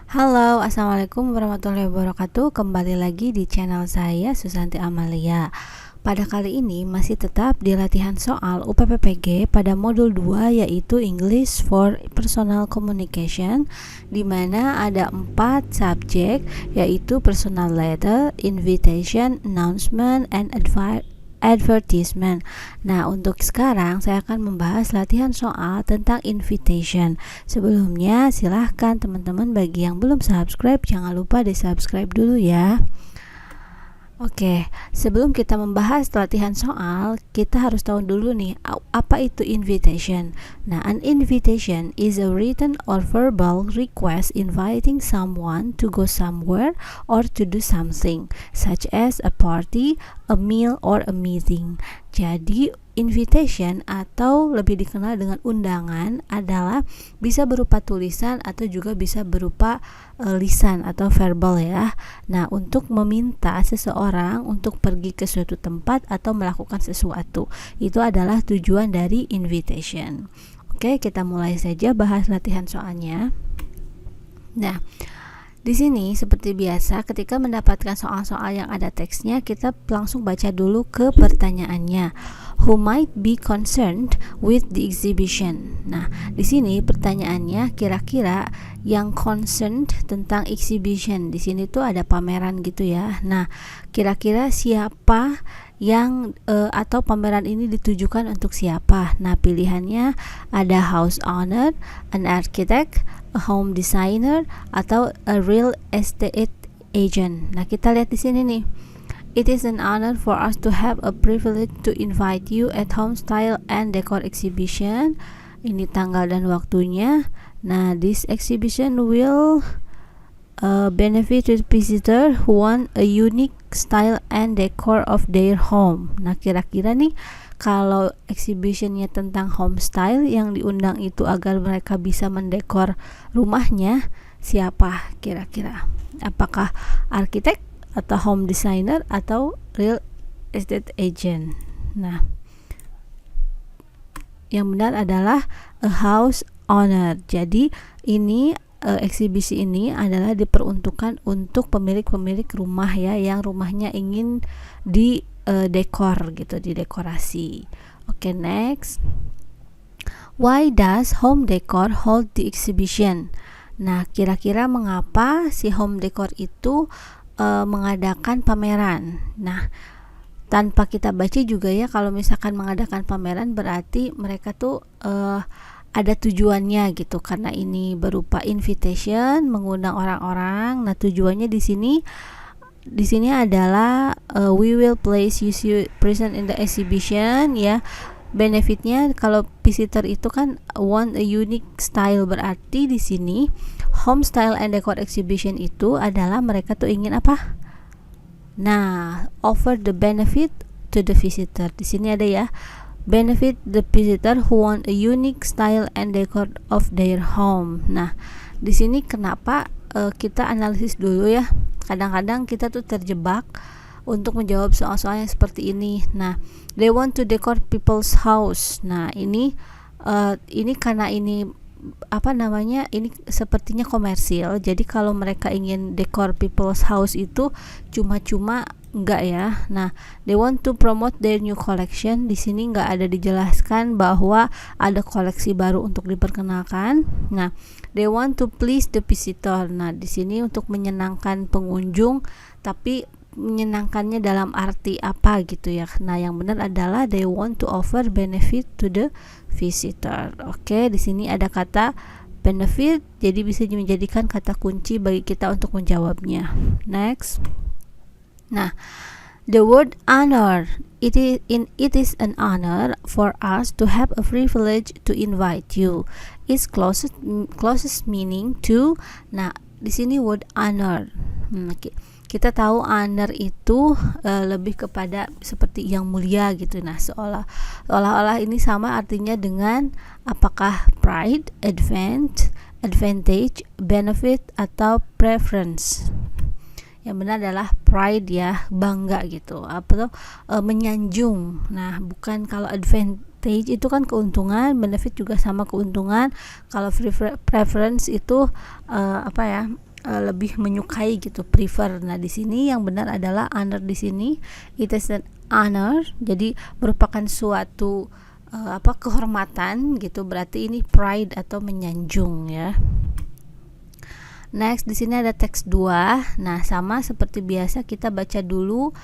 Halo, assalamualaikum warahmatullahi wabarakatuh. Kembali lagi di channel saya, Susanti Amalia. Pada kali ini masih tetap di latihan soal UPPPG pada modul 2, yaitu English for Personal Communication, di mana ada 4 subjek, yaitu personal letter, invitation, announcement, and advertisement. Nah, untuk sekarang saya akan membahas latihan soal tentang invitation. Sebelumnya, silahkan teman-teman bagi yang belum subscribe, jangan lupa di subscribe dulu ya. Oke, sebelum kita membahas latihan soal, kita harus tahu dulu nih, apa itu invitation. Nah, an invitation is a written or verbal request inviting someone to go somewhere or to do something, such as a party, a meal, or a meeting. Jadi, invitation atau lebih dikenal dengan undangan adalah bisa berupa tulisan atau juga bisa berupa lisan atau verbal ya. Nah, untuk meminta seseorang untuk pergi ke suatu tempat atau melakukan sesuatu, itu adalah tujuan dari invitation. Oke, kita mulai saja bahas latihan soalnya. Nah, di sini seperti biasa, ketika mendapatkan soal-soal yang ada teksnya, kita langsung baca dulu ke pertanyaannya. Who might be concerned with the exhibition? Nah, di sini pertanyaannya kira-kira yang concerned tentang exhibition. Di sini tuh ada pameran gitu ya. Nah, kira-kira siapa yang atau pameran ini ditujukan untuk siapa? Nah, pilihannya ada house owner, an architect, a home designer, atau a real estate agent. Nah, kita lihat di sini nih. It is an honor for us to have a privilege to invite you at home style and decor exhibition. Ini tanggal dan waktunya. Nah, this exhibition will benefit to visitor who want a unique style and decor of their home. Nah, kira-kira nih, kalau exhibitionnya tentang home style, yang diundang itu agar mereka bisa mendekor rumahnya, siapa kira-kira? Apakah arsitek atau home designer atau real estate agent? Nah, yang benar adalah a house owner. Jadi ini eksibisi ini adalah diperuntukkan untuk pemilik-pemilik rumah ya, yang rumahnya ingin di dekor gitu, didekorasi. Oke, next. Why does home decor hold the exhibition? Nah, kira-kira mengapa si home decor itu mengadakan pameran? Nah, tanpa kita baca juga ya, kalau misalkan mengadakan pameran berarti mereka tuh ada tujuannya gitu, karena ini berupa invitation, mengundang orang-orang. Nah, tujuannya di sini adalah we will place you present in the exhibition ya. Benefitnya kalau visitor itu kan want a unique style, berarti di sini home style and decor exhibition itu adalah mereka tuh ingin apa? Nah, offer the benefit to the visitor. Di sini ada ya, benefit the visitor who want a unique style and decor of their home. Nah, di sini kenapa kita analisis dulu ya. Kadang-kadang kita tuh terjebak untuk menjawab soal-soal yang seperti ini. Nah, they want to decor people's house. Nah, ini karena ini ini sepertinya komersil. Jadi kalau mereka ingin decor people's house itu cuma-cuma enggak ya. Nah, they want to promote their new collection. Di sini enggak ada dijelaskan bahwa ada koleksi baru untuk diperkenalkan. Nah, they want to please the visitor. Nah, di sini untuk menyenangkan pengunjung, tapi menyenangkannya dalam arti apa gitu ya. Nah, yang benar adalah they want to offer benefit to the visitor. Oke, di sini ada kata benefit, jadi bisa menjadikan kata kunci bagi kita untuk menjawabnya. Next. Nah, the word honor, it is an honor for us to have a privilege to invite you. Its closest meaning to. Nah, di sini word honor. Kita tahu honor itu lebih kepada seperti yang mulia gitu. Nah, seolah-olah ini sama artinya dengan apakah pride, advantage, benefit, atau preference. Yang benar adalah pride ya, bangga gitu, atau menyanjung. Nah, bukan kalau advantage itu kan keuntungan, benefit juga sama keuntungan. Kalau preference itu lebih menyukai gitu, prefer. Nah, di sini yang benar adalah honor. Di sini it is an honor, jadi merupakan suatu kehormatan gitu, berarti ini pride atau menyanjung ya. Next, di sini ada teks 2. Nah, sama seperti biasa kita baca dulu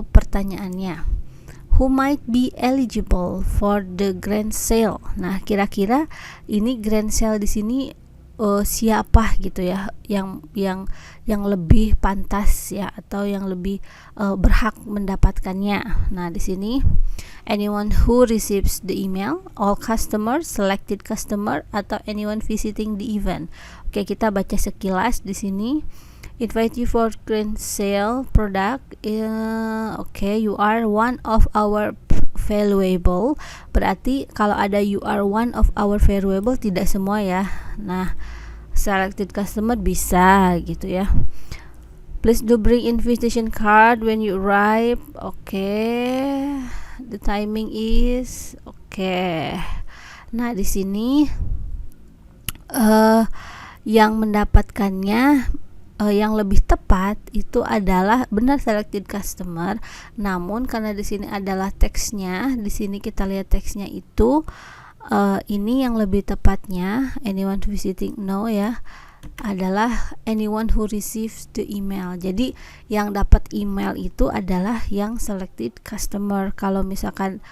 pertanyaannya. Who might be eligible for the grand sale? Nah, kira-kira ini grand sale di sini siapa gitu ya yang lebih pantas ya, atau yang lebih berhak mendapatkannya. Nah, di sini anyone who receives the email, all customers, selected customer, atau anyone visiting the event. Oke, kita baca sekilas di sini. Invite you for grand sale product. Okay, you are one of our valuable. Berarti kalau ada you are one of our valuable, tidak semua ya. Nah, selected customer bisa gitu ya. Please do bring invitation card when you arrive. Okay, the timing is okay. Nah, di sini yang mendapatkannya yang lebih tepat itu adalah benar selected customer. Namun karena di sini adalah teksnya, di sini kita lihat teksnya itu ini yang lebih tepatnya anyone visiting no ya, adalah anyone who receives the email. Jadi yang dapat email itu adalah yang selected customer. Kalau misalkan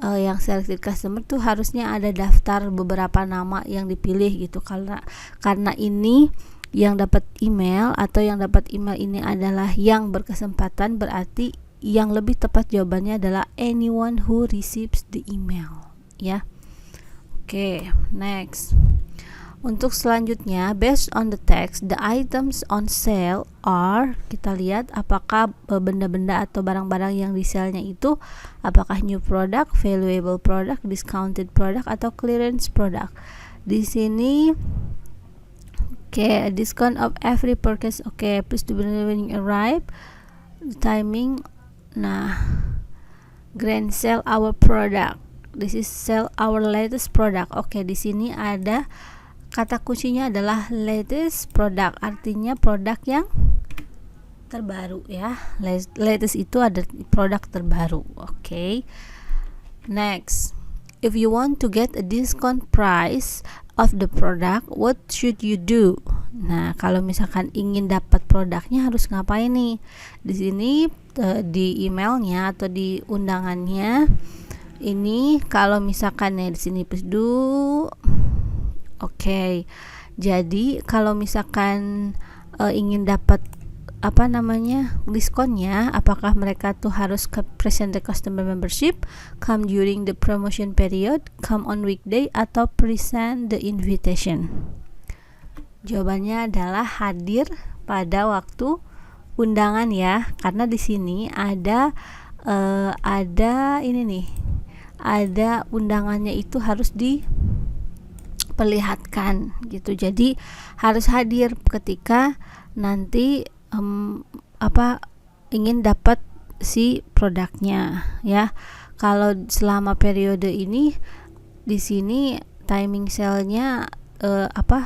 yang selected customer tuh harusnya ada daftar beberapa nama yang dipilih gitu. Karena ini yang dapat email atau yang dapat email ini adalah yang berkesempatan, berarti yang lebih tepat jawabannya adalah anyone who receives the email ya. Oke, next. Untuk selanjutnya, based on the text, the items on sale are, kita lihat apakah benda-benda atau barang-barang yang di sale-nya itu apakah new product, valuable product, discounted product, atau clearance product. Di sini discount of every purchase. Please do when you arrive. The timing. Nah, grand sale our product. This is sell our latest product. Di sini ada kata kuncinya adalah latest product, artinya produk yang terbaru ya. Latest itu ada produk terbaru. Next, if you want to get a discount price of the product, what should you do? Nah, kalau misalkan ingin dapat produknya harus ngapain nih? Di sini di emailnya atau di undangannya ini, kalau misalkan di sini please do. Jadi kalau misalkan ingin dapat diskonnya, apakah mereka tuh harus present the customer membership, come during the promotion period, come on weekday, atau present the invitation? Jawabannya adalah hadir pada waktu undangan ya, karena di sini ada ini nih, ada undangannya itu harus diperlihatkan gitu. Jadi harus hadir ketika nanti ingin dapat si produknya ya. Kalau selama periode ini di sini timing sale-nya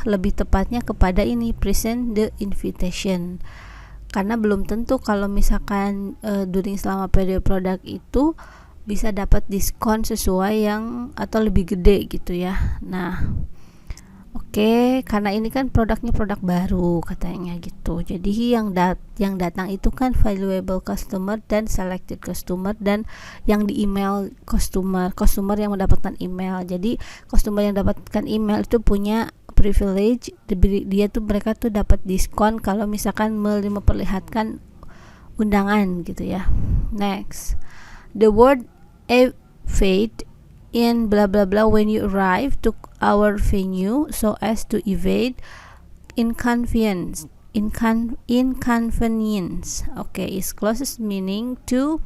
lebih tepatnya kepada ini present the invitation, karena belum tentu kalau misalkan during selama periode produk itu bisa dapat diskon sesuai yang atau lebih gede gitu ya. Nah, karena ini kan produknya produk baru katanya gitu. Jadi yang datang itu kan valuable customer dan selected customer, dan yang di email customer yang mendapatkan email. Jadi customer yang dapatkan email itu punya privilege, mereka tuh dapat diskon kalau misalkan memperlihatkan undangan gitu ya. Next, the word evade in blah blah blah when you arrive to our venue so as to evade inconvenience. Is closest meaning to.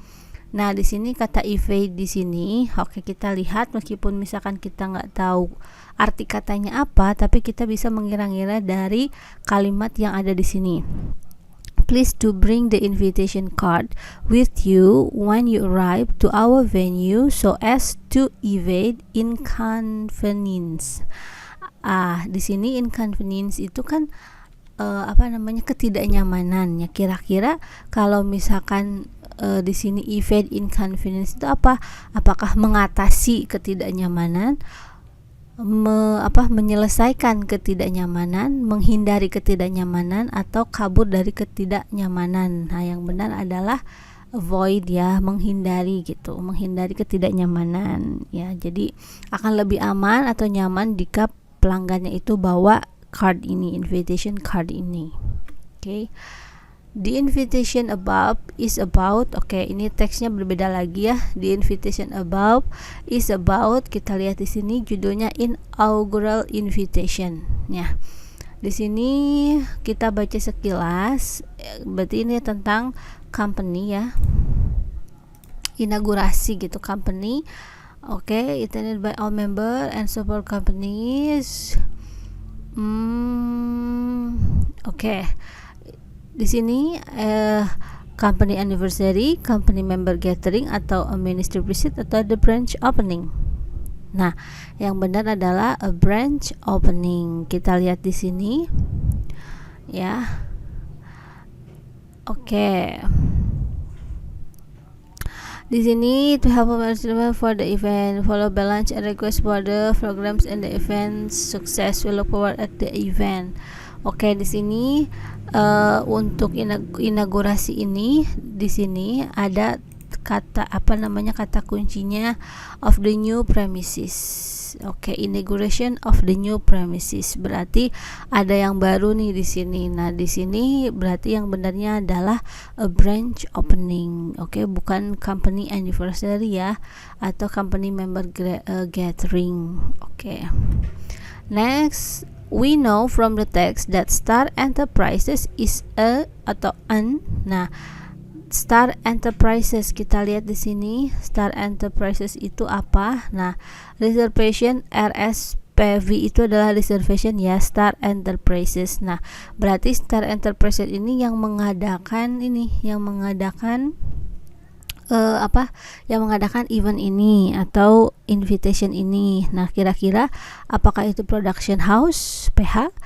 Nah, di sini kata evade di sini, kita lihat meskipun misalkan kita nggak tahu arti katanya apa, tapi kita bisa mengira-ngira dari kalimat yang ada di sini. Please do bring the invitation card with you when you arrive to our venue so as to evade inconvenience. Di sini inconvenience itu kan ketidaknyamanan ya. Kira-kira kalau misalkan di sini evade inconvenience itu apa? Apakah mengatasi ketidaknyamanan, menyelesaikan ketidaknyamanan, menghindari ketidaknyamanan, atau kabur dari ketidaknyamanan? Nah, yang benar adalah avoid ya, menghindari gitu, menghindari ketidaknyamanan ya. Jadi akan lebih aman atau nyaman jika pelanggannya itu bawa card ini, invitation card ini. Oke. The invitation above is about, ini teksnya berbeda lagi ya. The invitation above is about, kita lihat di sini judulnya inaugural invitation ya. Di sini kita baca sekilas, berarti ini tentang company ya, inaugurasi gitu, company. Attended by all member and support companies. Di sini company anniversary, company member gathering, atau a ministry visit, atau the branch opening. Nah, yang benar adalah a branch opening. Kita lihat di sini ya. Di sini to help for the event, follow by lunch and request for the programs and the event success. We look forward at the event. Di sini untuk inaugurasi ini, di sini ada kata kuncinya of the new premises. Inauguration of the new premises, berarti ada yang baru nih di sini. Nah, di sini berarti yang benarnya adalah a branch opening. Bukan company anniversary ya, atau company member gathering. Next, we know from the text that Star Enterprises is a atau an. Nah, Star Enterprises, kita lihat di sini Star Enterprises itu apa? Nah, reservation RSPV itu adalah reservation ya, Star Enterprises. Nah, berarti Star Enterprises ini yang mengadakan event ini atau invitation ini. Nah, kira-kira apakah itu production house, PH,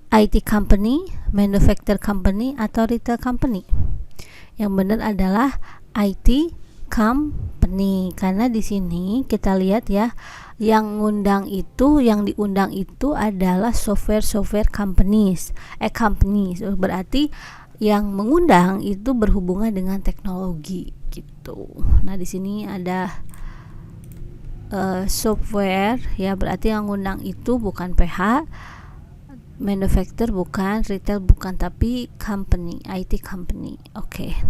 IT company, manufacturer company, atau retail company? Yang benar adalah IT company, karena di sini kita lihat ya, yang diundang itu adalah software companies. Berarti yang mengundang itu berhubungan dengan teknologi gitu. Nah, di sini ada software ya, berarti yang ngundang itu bukan PH, manufacturer bukan, retail bukan, tapi company, IT company.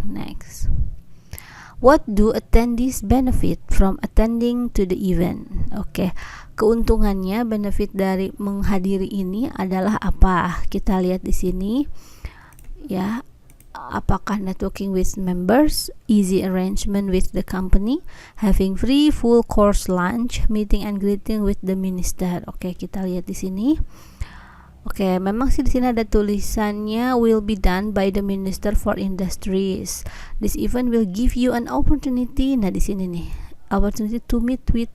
Next. What do attendees benefit from attending to the event? Keuntungannya, benefit dari menghadiri ini adalah apa? Kita lihat di sini ya. Apakah networking with members, easy arrangement with the company, having free full course lunch, meeting and greeting with the minister. Kita lihat di sini. Memang sih di sini ada tulisannya will be done by the Minister for Industries. This event will give you an opportunity. Nah, di sini nih, opportunity to meet with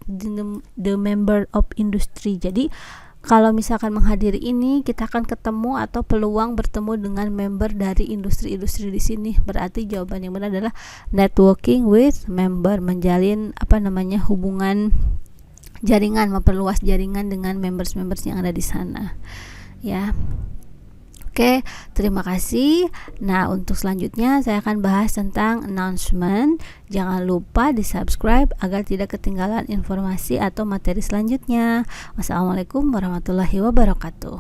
the member of industry. Jadi kalau misalkan menghadiri ini, kita akan ketemu atau peluang bertemu dengan member dari industri-industri di sini. Berarti jawaban yang benar adalah networking with member, menjalin hubungan jaringan, memperluas jaringan dengan members yang ada di sana. Ya. Terima kasih. Nah, untuk selanjutnya saya akan bahas tentang announcement. Jangan lupa di-subscribe agar tidak ketinggalan informasi atau materi selanjutnya. Wassalamualaikum warahmatullahi wabarakatuh.